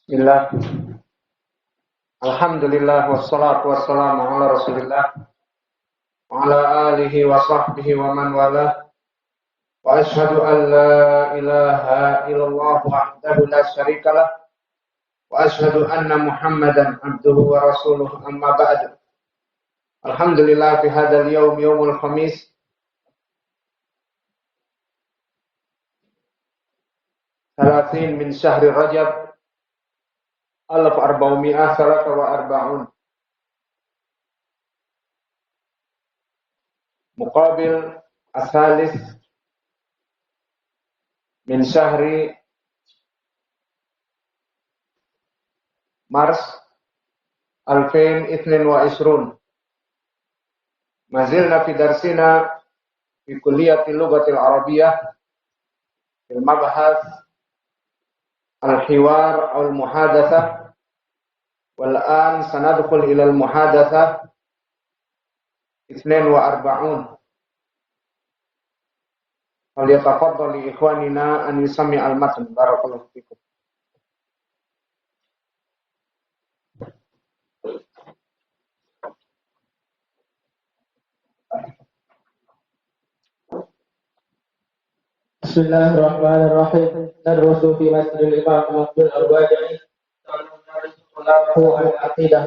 Bismillah. Alhamdulillah wassalatu wassalamu ala Rasulillah wa ala alihi wa sahbihi wa man wala. Wa asyhadu an la ilaha illallah wahdahu la syarikalah wa asyhadu anna Muhammadan abduhu wa rasuluh amma ba'du. Alhamdulillah fi hadzal yaum yaumul khamis salasin min syahri Rajab 1443 muqabil asalis min syahri Mars 2022. Mazilna fi darsina fi kulliyati lughatil arabiyyah fil mabhas al-hiwar aw al-muhadatsah wal an sanadkhul ila al-muhadatsah 42. Falyatafaddal li ikhwanina an yusami' al-matn. Barakallahu fikum. Bismillahirrahmanirrahim. Nadrusu fi masjidil Imam Muqbil Al-Wajani. Al-Aqidah.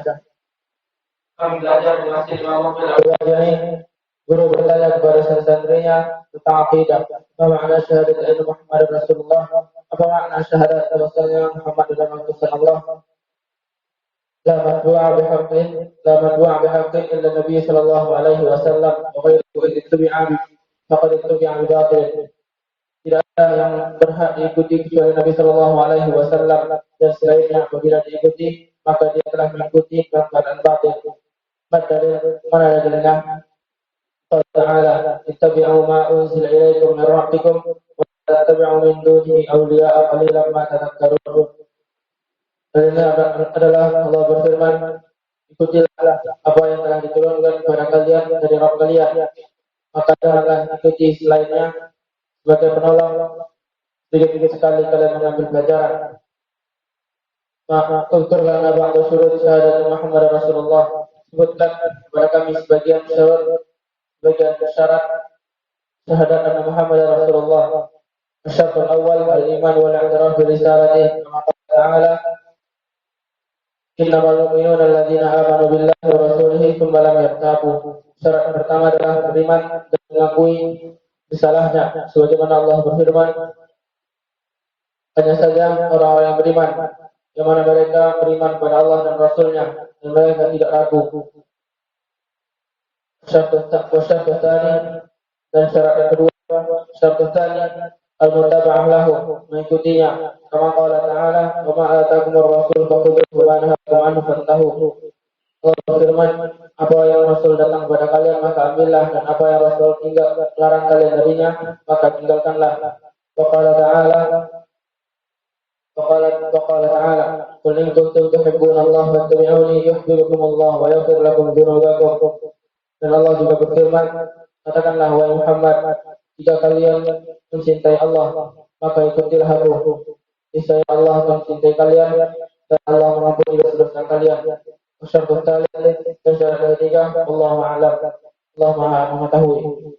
Kami belajar di masjid Imam Muqbil Al-Wajani. Guru bertanya kepada santrinya tentang aqidah. Apa makna syahadat anna Muhammad Rasulullah? Apa makna syahadat bahwasanya Muhammad adalah utusan Allah? La maddu'a bihaqqin illa Nabi sallallahu alaihi wasallam wa ghairuhu ittiba'a faqad ittaba'a al-batil. Tidak ada yang berhak diikuti kecuali Nabi Sallallahu Alaihi Wasallam dan selainnya apabila diikuti maka dia telah mengikuti keadaan batil. Mana dalilnya? Allah Taala, "Ittabi'u ma unzila ilaikum min rabbikum wa la tattabi'u min dunihi awliya'a qalilan ma tadhakkarun." Dalilnya adalah Allah berfirman, ikutilah apa yang telah diturunkan kepada kalian dari Rabb kalian, maka janganlah ikuti selainnya sebagai penolong. Sedikit-sedikit sekali kalian mengambil pelajaran. Maka ukur lana ba'da syurut syahadat Muhammad Rasulullah. Sebutkan kepada kami sebagian syarat syahadat anna Muhammad Rasulullah. Syarat awal al-iman wal i'tiraf bi risalatih. Kama qala ta'ala, innamal mu'minuna alladziina aamanu billahi wa rasulihi tsumma lam yartabu. Syarat pertama adalah beriman dan mengakui risalahnya, sebagaimana Allah berfirman, hanya saja orang-orang yang beriman, yang mana mereka beriman kepada Allah dan Rasulnya, dan mereka tidak ragu. Syarat tani, dan syarat yang kedua, syarat tani al-muttaba'ah lahu, mengikutinya. Kama qala ta'ala, wa ma atakumur rasul fakhudhuhu wa ma nahakum anhu fantahu. Allah berfirman, apa yang Rasul datang kepada kalian maka ambillah, dan apa yang Rasul larang kalian darinya maka tinggalkanlah. Waqala ta'ala, qul in kuntum tuhibbuna Allah fattabi'uni yuhibbukum Allah wa yaghfir lakum dzunubakum. Dan Allah juga berfirman, katakanlah wahai Muhammad, jika kalian mencintai Allah maka ikutilah aku. Niscaya Allah akan mencintai kalian dan Allah mengampuni dosa-dosa kalian. Syarat thalits dan syarat ketiga, Allahu a'lam. Allah Maha mengetahui.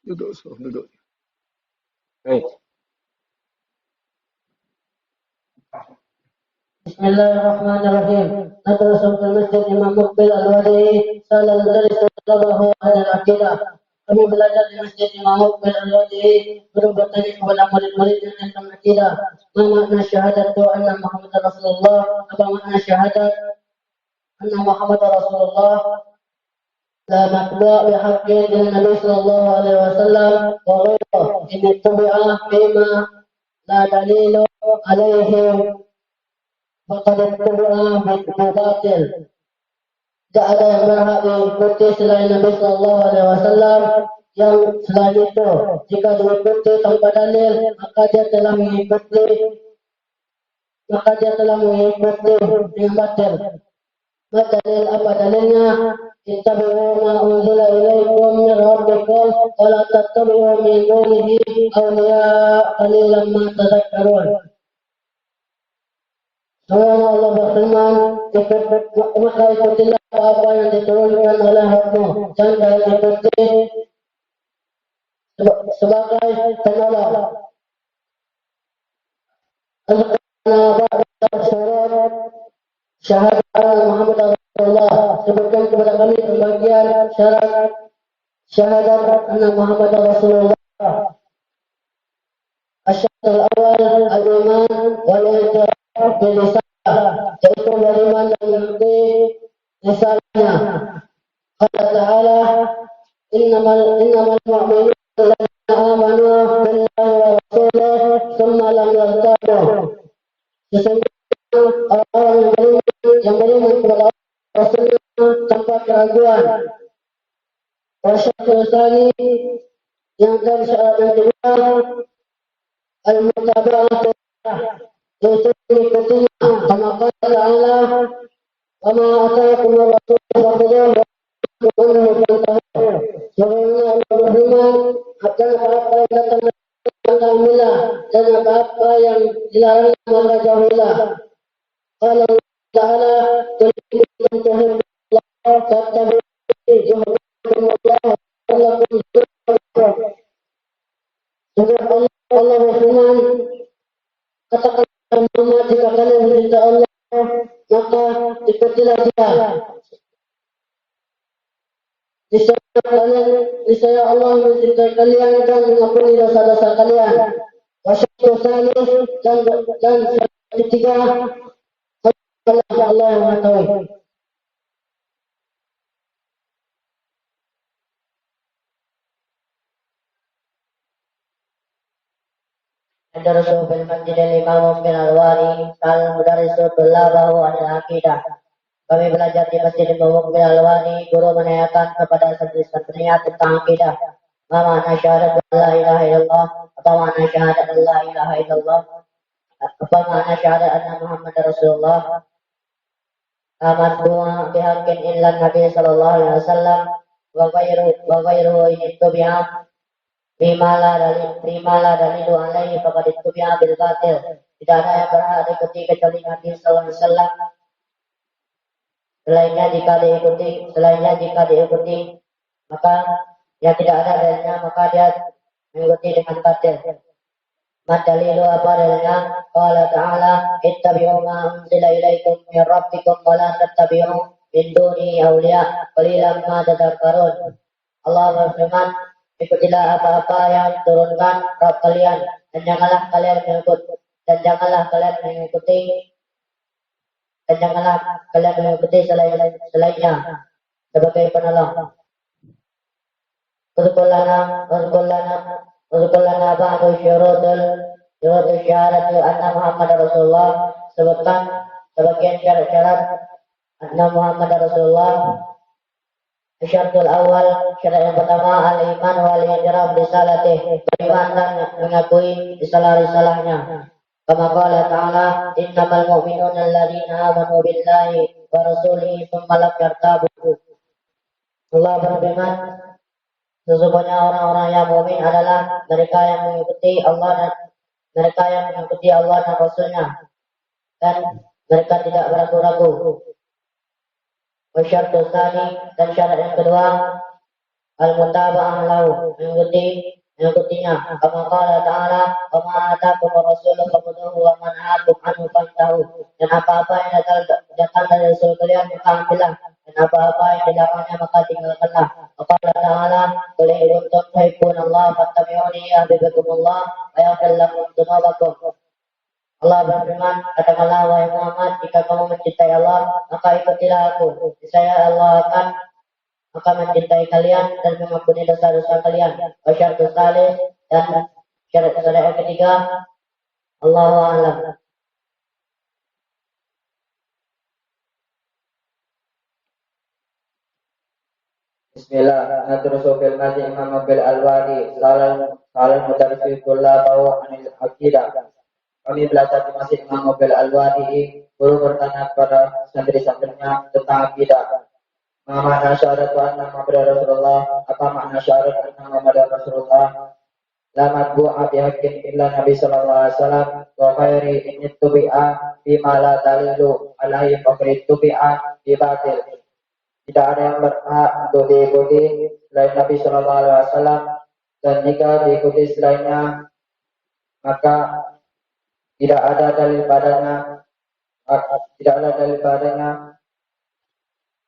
Duduk. Baik. Bismillahirrahmanirrahim. Nadrusu fil masjid Imam Muqbil Al-Wajani sallallahu al-aqidah. Kami belajar di masjid Imam Muqbil Al-Wajani. Guru bertanya kepada murid-muridnya tentang akidah. Ma makna syahadat anna Muhammad Rasulullah? Apa makna syahadat anna Muhammad Rasulullah? La matbu'a bihaqqin ila Nabi sallallahu alaihi wasallam wa ghairuhu in ittaba'a bima la dalilu alaihi faqad ittaba'a bil-batil. Tidak ada yang berhak diikuti selain Nabi sallallahu alaihi wasallam. Yang selain itu, jika diikuti tanpa dalil, maka dia telah mengikuti dengan batil. Dalil apa dalilnya? Ittabi'u ma unzila ilaikum min rabbikum wa la tattabi'u min dunihi awliya qalilan ma tadhakkarun. Allah berfirman, maka ikutilah apa yang diturunkan oleh Rabbmu, jangan ikuti sebagai penolong. Surat syahadat Muhammad Rasulullah, sebutkan kepada kami pembagian syarat syahadat anna Muhammad Rasulullah. Asyarat awal al-iman wal-i'tiraf bil-risalah, yaitu beriman dan mengikuti risalahnya. Qala ta'ala, innamal mu'minuna alladzina amanu billahi wa rasulihi tsumma lam yartabu. Sesungguhnya orang-orang yang beriman kepada Rasulnya tanpa keraguan. Wasyarat tsani, yang dari syarat yang kedua, al-mutaba'ah, yaitu mengikutinya. Kama qala ta'ala, wa ma ataakum ar-rasul fakhudhuhu wa ma nahakum. Sebagaimana Allah berfirman, akan apa yang datang maka ambillah, dan apa yang dilarang maka jauhilah. Qala ta'ala, qul in kuntum tuhibbunallaha fattabi'uni yuhbibkumullah wa lakum dzunub. Sungguh Allah berfirman, katakan Muhammad, jika kalian mencintai Allah, maka ikutilah Dia. Niscaya Allah mencintai kalian dan mengampuni dosa-dosa kalian. Wasyaratul tsalits, dan ketiga, Allah yang mengetahui. Darasu bil masjid al-imam bin al-wari al-mudarrisu tullabahu al-aqidah. Kami belajar di masjid Imam bin al-wari, guru menanyakan kepada santri-santrinya tentang akidah. Ma makna syahadat la ilaha illallah? Apa makna syahadat la ilaha illallah? Apa makna syahadat anna Muhammad Rasulullah? Amat bihaqqin illa Nabi sallallahu alaihi wasallam wa ghairuhu in tubi'a bima la dalilu alaihi faqad tubi'a bil batil. Tidak ada yang berhak diikuti kecuali Nabi sallallahu alaihi wasallam. Selainnya jika diikuti, maka yang tidak ada dalilnya, maka dia mengikuti dengan batil. Madalilu apa dalilnya? Qala ta'ala, ittabi'u ma unzila ilaikum min rabbikum wa la tattabi'u min duni awliya qalilan ma tadhakkarun. Allah berfirman, ikutilah apa-apa yang diturunkan Rabb kalian, dan janganlah kalian mengikuti selainnya sebagai penolong. Uzkullana ba'du syurutul syahadat anna Muhammad Rasulullah. Sebutkan sebagian syarat-syarat anna Muhammad Rasulullah. Syaratul awal, syarat yang pertama, al-iman wal i'tiraf risalatih, beriman dan mengakui risalah-risalahnya. Kama qala ta'ala, innamal mu'minuna alladzina amanu billahi wa rasulihi tsumma lam yartabu. Allah berfirman, sesungguhnya orang-orang yang mukmin adalah mereka yang mengikuti Allah dan Rasulnya, dan mereka tidak beragu-ragu. Wasyaratul tsani, dan syarat yang kedua, al-mutaba'ah lahu, mengikutinya. Kama qala ta'ala, wa ma ataakum ar-rasulu fakhudhuhu wa ma nahakum anhu fantahu. Dan apa-apa yang datang dari Rasul kalian maka ambillah, dan apa-apa yang dilarangnya maka tinggalkanlah. Wa qala ta'ala, qul in kuntum tuhibbunallaha fattabi'uni yuhbibkumullah wa yaghfir lakum dzunubakum. Allah berfirman, katakanlah wahai Muhammad, jika kamu mencintai Allah, maka ikutilah aku. Niscaya Allah akan mencintai kalian dan mengampuni dosa-dosa kalian. Wasyaratul tsalits, dan syarat yang ketiga, Allahu a'lam. Bismillah. Nadrusu fil masjid Imam bil al-wari salam mudarrisul tullabahu anil aqidah. Kami belajar di masjid Imam bil al-wari, Guru bertanya kepada santri-santrinya tentang akidah. Ma makna syahadat wa anna Muhammadar Rasulullah? Apa makna syahadat anna Muhammadar Rasulullah? La matbu'a bihaqqin illa Nabi sallallahu alaihi wasallam wa ghairi in tubi'a bima la dalilu alaihi wa ghairi tubi'a bi batil. Tidak ada yang berhak untuk diikuti selain Nabi sallallahu alaihi wasallam, dan jika diikuti selainnya maka tidak ada dalil padanya,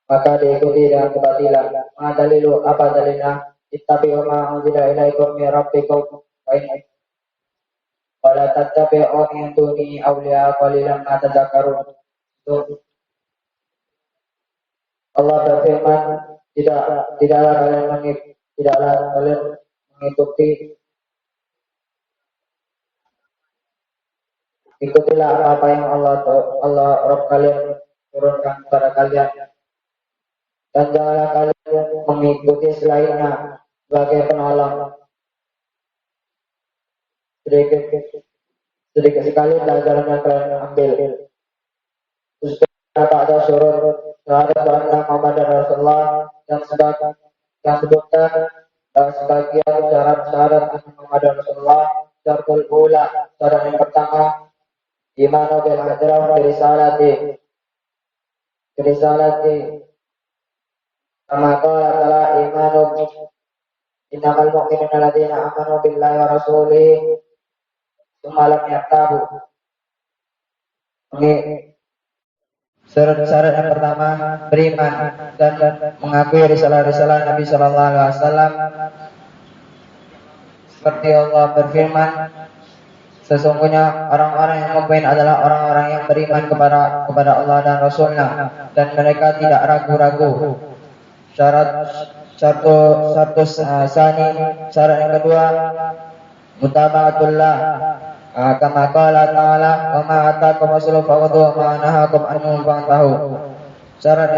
maka diikuti dengan kebatilan. Ma dalilu, apa dalilnya? Ittabi'u ma unzila ilaikum min rabbikum wa la tattabi'u min dunihi awliya qalilan ma tadhakkarun. Allah berfirman, tidaklah kalian mengikuti, ikutilah apa yang Allah Rabb kalian turunkan kepada kalian, dan janganlah kalian mengikuti selainnya sebagai penolong. Sedikit sekali pelajaran yang kalian ambil. Apa ada surut syahadat anna Muhammadar Rasulullah yang sebutkan sebagian syahadat anna Muhammadar Rasulullah. Syaratul ula, syarat yang pertama, imanu bil hadrah birisalati kama qala ta'ala imanu innamal mu'minuna alladziina amanu billahi wa rasulihi tsumma lam yartabu. Syarat yang pertama, beriman dan mengakui risalah-risalah Nabi sallallahu alaihi wasallam. Seperti Allah berfirman, sesungguhnya orang-orang yang mukmin adalah orang-orang yang beriman kepada Allah dan Rasulnya, dan mereka tidak ragu-ragu. Syarat yang kedua, mutaba'atullah. Kama qala ta'ala, wa ma ataakum rasulu fakhudhuhu wa ma nahakum anhu fantahu. Syarat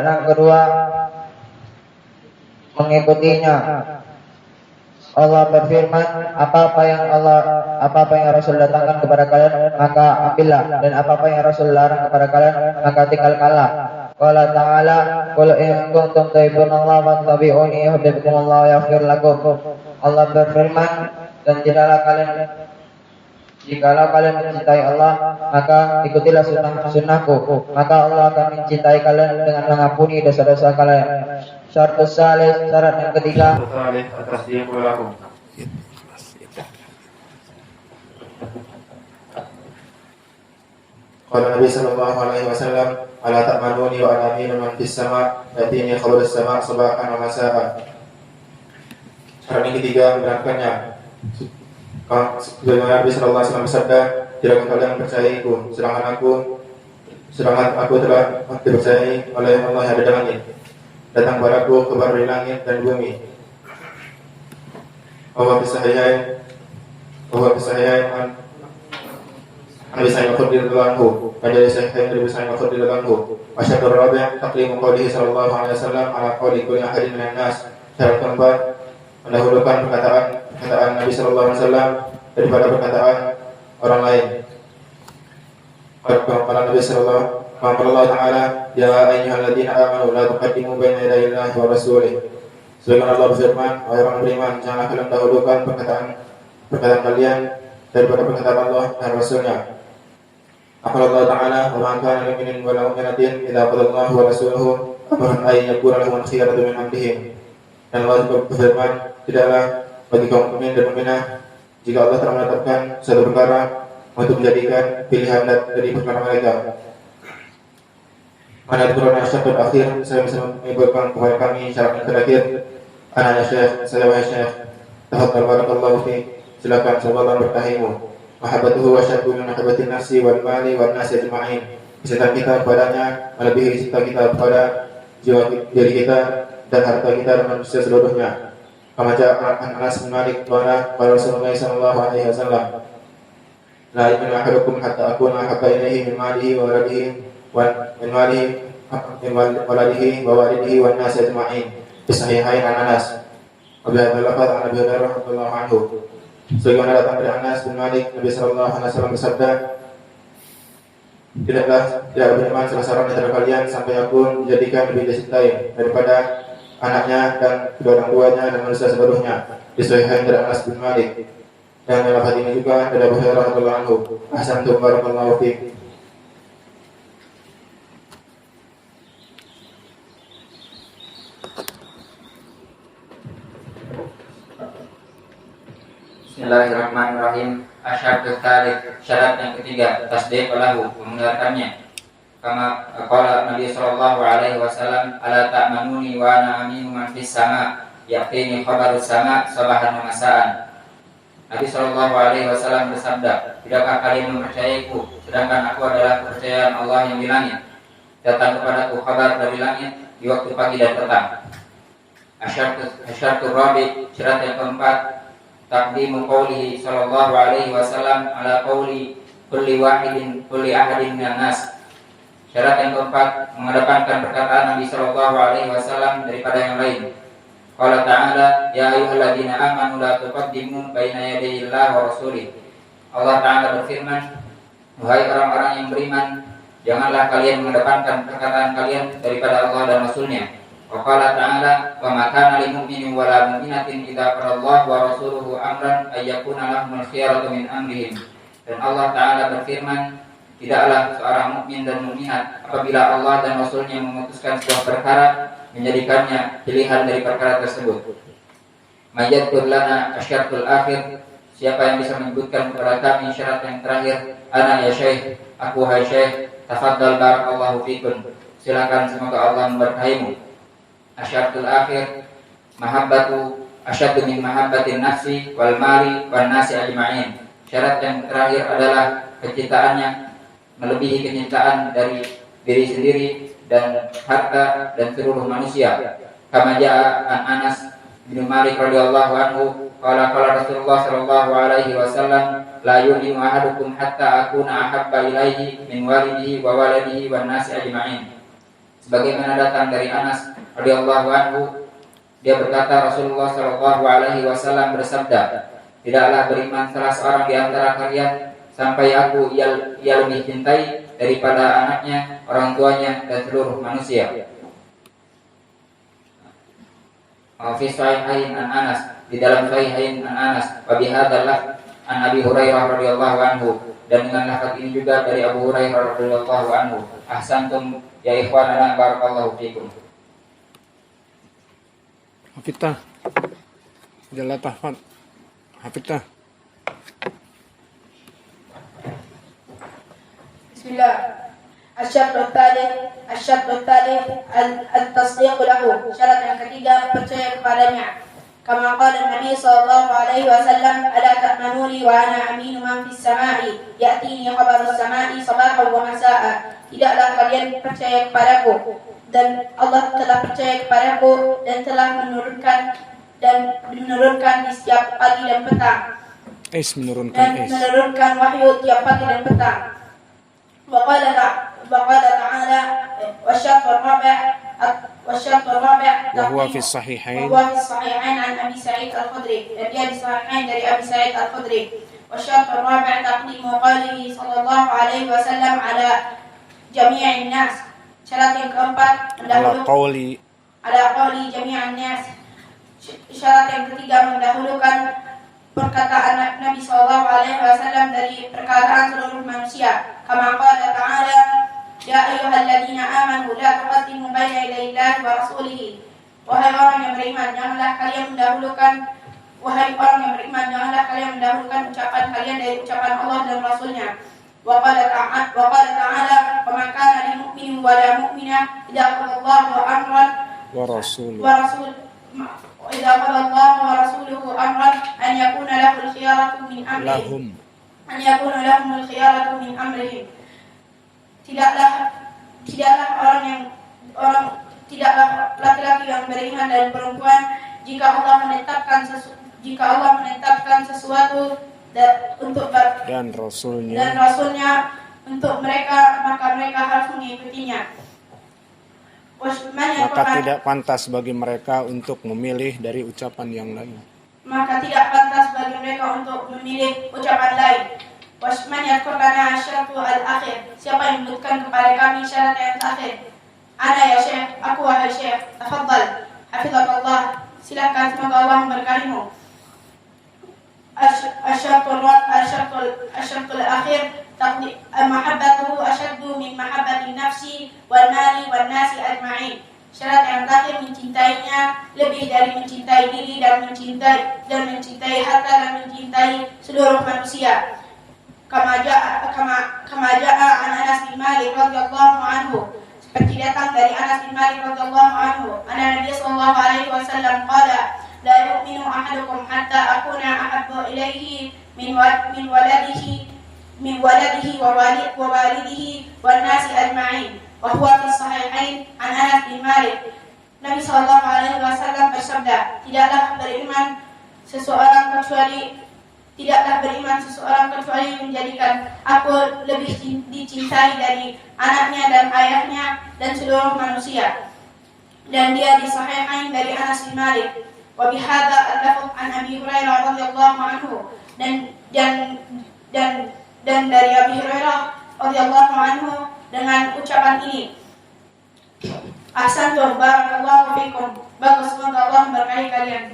yang kedua, mengikutinya. Allah berfirman, apa-apa yang Rasul datangkan kepada kalian maka ambillah, dan apa-apa yang Rasul larang kepada kalian maka tinggalkanlah. Qala ta'ala, qul in kuntum tuhibbunallaha fattabi'uni yuhibbukumullahu wa yaghfir lakum. Allah berfirman, dan jikalau kalian mencintai Allah, maka ikutilah sunnahku, maka Allah akan mencintai kalian dengan mengampuni dosa-dosa kalian. Syarat yang ketiga, Qala Nabi sallallahu alaihi wasallam, ala ta'manuni wa ana aminu man fis sama' yatini khabarus sama' sabahan wa masa'an. Syarat yang ketiga, membenarkannya. Sebagaimana Nabi sallallahu alaihi wasallam bersabda, tidak kalian percayaiku, sedangkan aku telah dipercayai oleh Allah yang ada di langit. Datang padaku kabar dari langit dan bumi. Bahwa kesahihan Nabi Sa'id radhiyallahu anhu, dari Sa'id Nabi Sa'id radhiyallahu anhu. Wasyatur rabi' taqlimu qawlihi sallallahu alaihi wasallam ala qawli kulli ahadin minan nas. Syarat keempat, mendahulukan perkataan Nabi sallallahu alaihi wasallam daripada perkataan orang lain. Kata Nabi sallallahu Allah Ta'ala, ya ayyuhalladzina amanu la tuqaddimu baina yaday Allahi wa rasulih. Sebagaimana Allah berfirman, wahai orang beriman, janganlah kalian dahulukan perkataan kalian daripada perkataan Allah dan Rasulnya. Allah Ta'ala, wa ma kana mu'minin wa la mu'minatin idza qada Allahu wa rasuluhu amran ay yakuna lahum khiyaratu min amrihim. Dan Allah juga berfirman, tidaklah bagi kaum mukmin dan mukminah jika Allah telah menetapkan suatu perkara untuk menjadikan pilihan dari perkara mereka. Pada turun asyafud akhir, saya bisa mengibarkan kepada kami syarat yang terakhir. Anaknya Syekh, saya wahai Syekh, tafadhal barakallahu fiik, silakan sallallahu bertahimu. Mahabbatuhu wa syaddu min mahabbatin nafsi wal mali wal nasi ajma'in. Cinta kita kepadanya melebihi cinta kita kepada jiwa diri kita dan harta kita dan manusia seluruhnya. Kama ja'a an Anas bin Malik qala qala Rasulullah sallallahu alaihi wasallam, la yu'minu ahadukum hatta akuna habba ilaihi min malihi wa waladihi min waladihi wa walidihi wan nasi ajma'in. Bisahihain an Anas. Wa bihadzal lafaz an Abi Hurairah radhiyallahu anhu. Sebagaimana datang dari Anas bin Malik, Nabi sallallahu alaihi wasallam bersabda, tidak beriman salah seorang di antara kalian sampai aku dijadikan lebih dicintai daripada anaknya dan kedua orang tuanya dan manusia seluruhnya. Disahihkan dari Anas bin Malik. Dan dalam hadis ini juga dari Abu Hurairah radhiyallahu anhu. Ahsantum barakallahu fiik. Bismillahirrahmanirrahim. Asyhadu tsalits, syarat yang ketiga, tasdiq lahu, membenarkannya. Kama qala Nabi sallallahu alaihi wasallam, ala ta'manuni wa ana aminu man fis sama, yaqini khabarus sama sabahan wa masaan. Nabi sallallahu alaihi wasallam bersabda, tidakkah kalian mempercayaiku sedangkan aku adalah kepercayaan Allah yang di langit? Datang kepadaku kabar dari langit di waktu pagi dan petang. Asyartu rabi, syarat yang keempat, taqdimu qawlihi sallallahu alaihi wasallam ala qawli kulli ahadin minan nas. Syarat yang keempat, mengedepankan perkataan Nabi sallallahu alaihi wasallam daripada yang lain. Qala ta'ala, ya ayyuhalladzina amanu la tuqaddimu baina yadayillahi wa rasulih. Allah Ta'ala berfirman, wahai orang-orang yang beriman, janganlah kalian mengedepankan perkataan kalian daripada Allah dan Rasulnya. Wa qala ta'ala, wa ma kana lil mu'minin wa la mu'minatin idza qadallahu wa rasuluhu amran ay yakuna lahumul khiyaratu min amrihim. Dan Allah Ta'ala berfirman, tidaklah seorang mukmin dan mukminat apabila Allah dan Rasulnya memutuskan sebuah perkara menjadikannya pilihan dari perkara tersebut. Mayyadkur lana asyartul akhir, siapa yang bisa menyebutkan kepada kami syarat yang terakhir? Ana ya syekh, aku hai syekh. Tafaddal barakallahu fikum, silakan semoga Allah memberkahimu. Asyartul akhir, mahabbatu asyaddu min mahabbatin nafsi wal mali wan nasi ajma'in. Syarat yang terakhir adalah kecintaannya melebihi kecintaan dari diri sendiri dan harta dan seluruh manusia. Kama jaa an Anas bin Malik radhiyallahu anhu qala Rasulullah sallallahu alaihi wasallam, la yu'minu ahadukum hatta akuna ahabba ilaihi min walidihi wa waladihi wan nasi ajma'in. Sebagaimana datang dari Anas radhiyallahu anhu, dia berkata, Rasulullah sallallahu alaihi wasallam bersabda, tidaklah beriman salah seorang di antara kalian sampai aku ia lebih cintai daripada anaknya, orang tuanya dan seluruh manusia. Fi sahihain an Anas, di dalam sahihain an Anas, wa bihadzal an Abi Hurairah radhiyallahu anhu, dan dengan lafaz ini juga dari Abu Hurairah radhiyallahu anhu. Ahsantum ya ikhwanana barakallahu fikum. Hafidtah. Jalla tahfad. Hafidtah. Bismillah. Asyartu tsalits at-tasdiq lahu. Syarat yang ketiga, percaya kepadanya. Kama qala Nabi sallallahu alaihi wasallam, ala ta'manuni wa ana aminu man fis sama'i ya'tini khabarus sama'i sabahan wa masaa'a. Tidaklah kalian percaya kepadaku dan Allah telah percaya kepadaku dan telah menurunkan di setiap pagi dan petang. Menurunkan wahyu tiap pagi dan petang. وقال تعالى والشرط الرابع وهو في الصحيحين عن أبي سعيد الخدري الذي صحيحين dari Abi Sa'id Al-Khudri. والشرط الرابع تقديم قوله صلى الله عليه وسلم على جميع الناس. Syarat yang keempat ala qauli jami'an nas. Syarat yang ketiga mendahulukan perkataan Nabi sallallahu alaihi wasallam dari perkataan seluruh manusia. Kama qala ta'ala, ya ayyuhalladzina amanu la tuqaddimu baina yadayillahi wa rasulih. Wahai orang yang beriman, janganlah kalian mendahulukan ucapan kalian dari ucapan Allah dan Rasulnya. Wa qala ta'ala, "Faman kana lil mu'minin wa la mu'minah idza qadallahu amran wa وإذا قضى الله ورسوله أمرا أن يكون لهم الخيارة من أمرهم. Tidaklah laki-laki yang beriman dan perempuan jika Allah menetapkan sesuatu untuk dan Rasulnya untuk mereka, maka mereka harus mengikutinya. Maka tidak pantas bagi mereka untuk memilih dari ucapan yang lain. Maka tidak pantas bagi mereka untuk memilih ucapan lain. Man yadkur lana syaratul al-akhir. Siapa yang menyebutkan kepada kami syarat yang terakhir? Ana ya Syekh, aku wahai Syekh. Tafadhal. Hafizahullah. Silakan, semoga Allah memberkatimu. Asyaratul akhir mahabbatuhu asyaddu min mahabbati nafsi wal mali wan nasi ajma'in. Syarat yang terakhir mencintainya lebih dari mencintai diri dan mencintai harta dan mencintai seluruh manusia. Kama ja'a an Anas bin Malik radhiyallahu anhu. Seperti datang dari Anas bin Malik radhiyallahu anhu, anna Nabi sallallahu alaihi wasallam qala la yu'minu ahadukum hatta akuna ahabbu ilaihi min waladihi wa walidihi wan nasi ajma'in. Wa huwa fi sahihain an Anas bin Malik. Nabi sallallahu alaihi wasallam bersabda, tidaklah beriman seseorang kecuali menjadikan aku lebih dicintai dari anaknya dan ayahnya dan seluruh manusia. Dan dia di sahihain dari Anas bin Malik. Wa bihadza al-lafz an Abi Hurairah radhiyallahu anhu, dan dari Abi Hurairah radhiyallahu anhu dengan ucapan ini. Ahsantum, barakallahu fikum. Bagus, semoga Allah memberkahi kalian.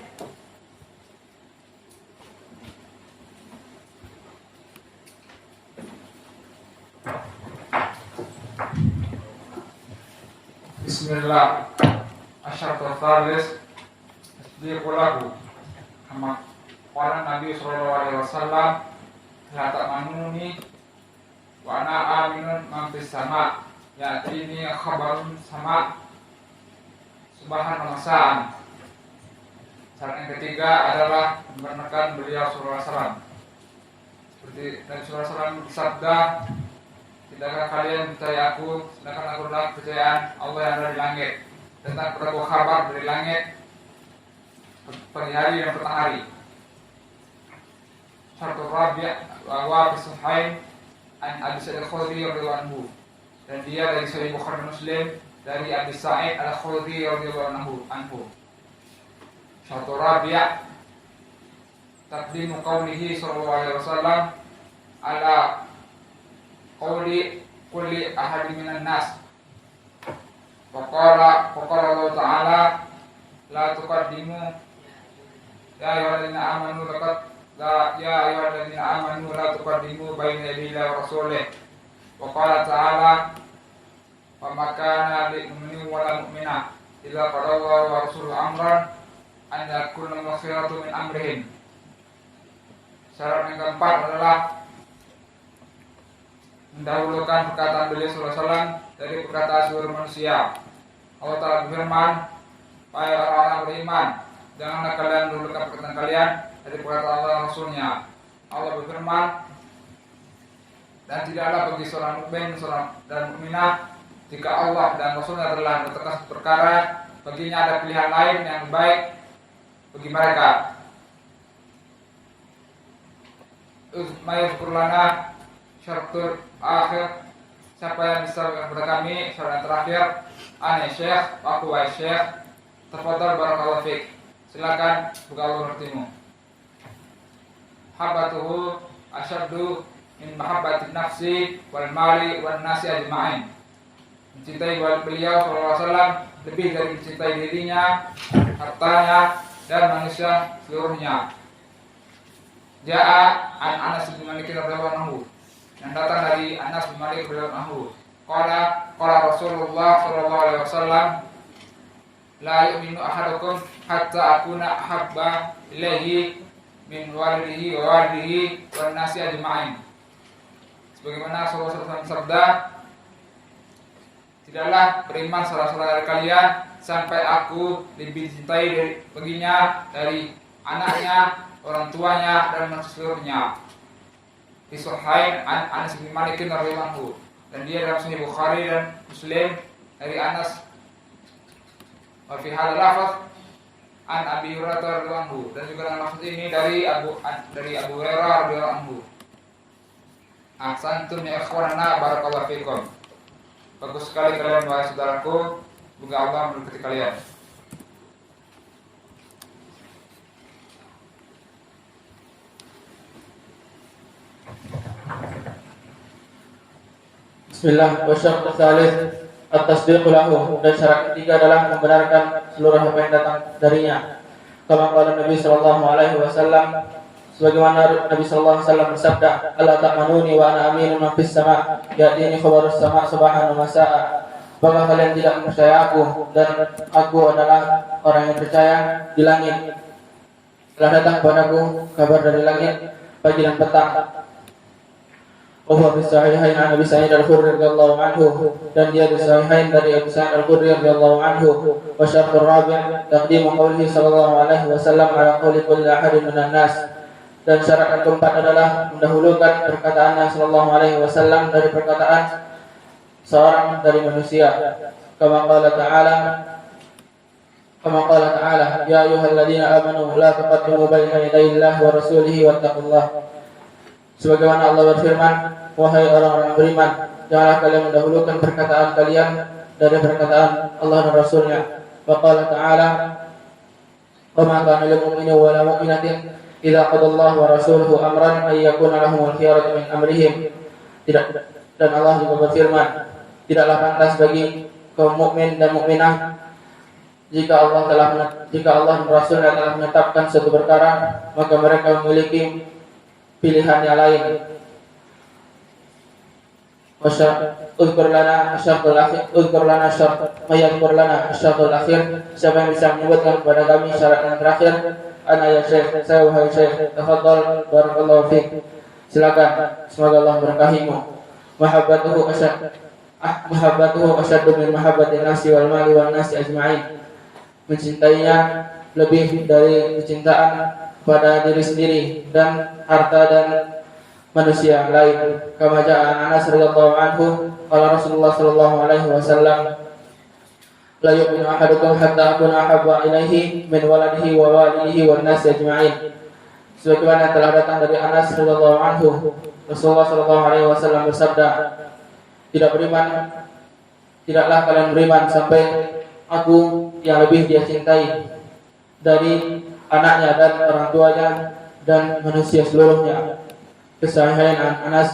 Bismillah. Asyaratul thalis tasdiqulahu. Kama qala Nabi sallallahu alaihi wasallam, la ta'manuni wa ana aminun man fis sama' ya'tini khabarun sama' subhanahu wa ta'ala. Syarat yang ketiga adalah membenarkan beliau sallallahu alaihi wasallam. Seperti Nabi sallallahu alaihi wasallam bersabda, tidakkah kalian percaya aku, sedangkan aku adalah kepercayaan Allah yang ada di langit, tentang berlaku kabar dari langit pagi hari dan petang hari. Syaratul rabi' wa bisuhain an Abi Sa'id al-Khudri radhiyallahu anhu, dan dia dari Sahih Bukhari Muslim dari Abi Sa'id al-Khudri radhiyallahu anhu. Syaratul rabi' taqdimu qawlihi sallallahu alaihi wasallam ala qawli kulli ahadin minan nas. Faqala Allah Ta'ala la tuqaddimu ya ayyuhalladzina amanu la tuqaddimu baina yaday Allahi wa rasulih. Wa qala ta'ala wa ma kana lil mu'minin wa lil mu'minat idza qada Allahu wa rasuluhu amran an yakuna lahum khiyaratu min amrihim. Syarat yang keempat adalah mendahulukan perkataan beliau sallallahu alaihi wasallam dari perkataan seluruh manusia. Allah Ta'ala berfirman, wahai orang-orang beriman, janganlah kalian mendahulukan perkataan kalian dari perkataan Allah dan Rasulnya. Allah berfirman, dan tidaklah bagi seorang mukmin dan mukminah jika Allah dan Rasulnya telah bertekad perkara, baginya ada pilihan lain yang baik bagi mereka. Uzmayuzkur lana syaratul akhir. Siapa yang bisa kepada kami syarat terakhir? Ana Syekh, aku wahai Syekh. Tafadhal, barakallahu fiik. Silakan, buka Allah bertimu. Habbatuhu asyaddu min mahabbati nafsi wal mali wan nasi ajma'in. Mencintai beliau sallallahu alaihi wasallam lebih dari mencintai dirinya, hartanya dan manusia seluruhnya. Ja'a an Anas bin Malik radhiyallahu anhu, yang datang dari Anas bin Malik radhiyallahu anhu. Qala Rasulullah sallallahu alaihi wasallam, la yu'minu ahadukum hatta akuna ahabba ilaihi min walidihi wa walidihi wan nasi ajma'in. Sebagaimana Rasulullah SAW bersabda, tidaklah beriman salah seorang dari kalian sampai aku lebih dicintai baginya dari anaknya, orang tuanya dan seluruhnya. Di Sahihain an Anas bin Malik radhiyallahu anhu, dan dia dalam Sahih Bukhari dan Muslim dari Anas. Wa fi hadzal lafaz an Abi Hurairah radhiyallahu anhu, dan juga dalam lafaz ini dari Abu Hurairah radhiyallahu anhu. Ahsantum ya ikhwanana, barakallahu fikum. Bagus sekali kalian wahai saudaraku, semoga Allah memberkati kalian. Bismillah. Wa syartu tsalits at-tasdiq lahu, dan syarat ketiga adalah membenarkan seluruh apa yang datang darinya. Kama qala Nabi sallallahu alaihi wasallam, sebagaimana Nabi sallallahu alaihi wasallam bersabda, "Alla ta'manuni wa ana aminun ma fis sama', ya'tini khabarus sama' sabahan wa masa'a." Apakah kalian tidak percaya aku, dan aku adalah orang yang percaya di langit. Telah datang kepadaku kabar dari langit pagi dan petang. Wa fi sahihain an Abi Sa'id al-Khudri radhiyallahu anhu, dan dia di sahihain dari Abu Sa'id al-Khudri radhiyallahu anhu. Wa syartul rabi' taqdimu qoulihi sallallahu alaihi wasallam ala qouli kulli ahadin minan nas, dan syarat yang keempat adalah mendahulukan perkataan sallallahu alaihi wasallam dari perkataan seorang dari manusia. Kama qala ta'ala, ya ayyuhalladzina amanu la taqaddimu baina yaday Allahi wa rasulihi wattaqullah. Sebagaimana Allah berfirman, wahai orang-orang beriman, janganlah kalian mendahulukan perkataan kalian dari perkataan Allah dan Rasulnya. Wa qala ta'ala, wa ma kana lil mu'minin wa la mu'minatin idza qada Allah wa rasuluhu amran ay yakuna lahumul khiyaratu min amrihim. Dan Allah juga berfirman, tidaklah pantas bagi kaum mukmin dan mukminah jika Allah dan Rasulnya telah menetapkan suatu perkara, maka mereka memiliki pilihan yang lain. Uzkur lana asyartul akhir. Siapa yang bisa menyebutkan kepada kami syarat yang terakhir? Ana ya Syekh, saya wahai Syekh, tafadhal, barakallahu fiik. Silakan, semoga Allah berkahimu. Mahabbatuhu asyaddu min mahabbatin nasi wal mali wan nasi ajma'in. Mencintainya lebih dari kecintaan pada diri sendiri dan harta dan manusia yang lain. Kama ja'a Anas radhiyallahu anhu, qala Rasulullah sallallahu alaihi wasallam, la yu'minu ahadukum hatta akuna ahabba ilaihi min waladihi wa walidihi wan nasi ajma'in. Sebagaimana telah datang dari Anas radhiyallahu anhu, Rasulullah sallallahu alaihi wasallam bersabda, tidaklah kalian beriman sampai aku yang lebih dia cintai dari anaknya dan orang tuanya dan manusia seluruhnya. Kesahihan Anas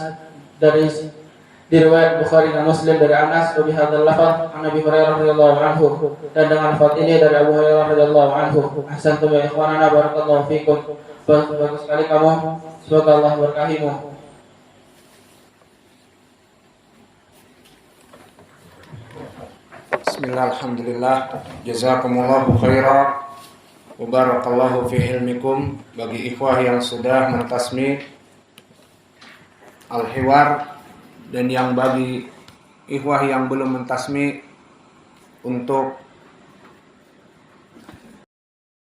dari riwayat Bukhari dan Muslim dari Anas wa bihadzal lafaz an Abi Hurairah radhiyallahu anhu, dan dengan lafaz ini dari Abu Hurairah radhiyallahu anhu. Ahsantum ya ikhwanana, barakallahu fikum. Bagus sekali kamu, semoga Allah berkahimu. Bismillah, alhamdulillah, jazakumullahu khairan wa barakallahu fi ilmikum. Bagi ikhwah yang sudah mentasmi al-hiwar, dan yang bagi ikhwah yang belum mentasmi untuk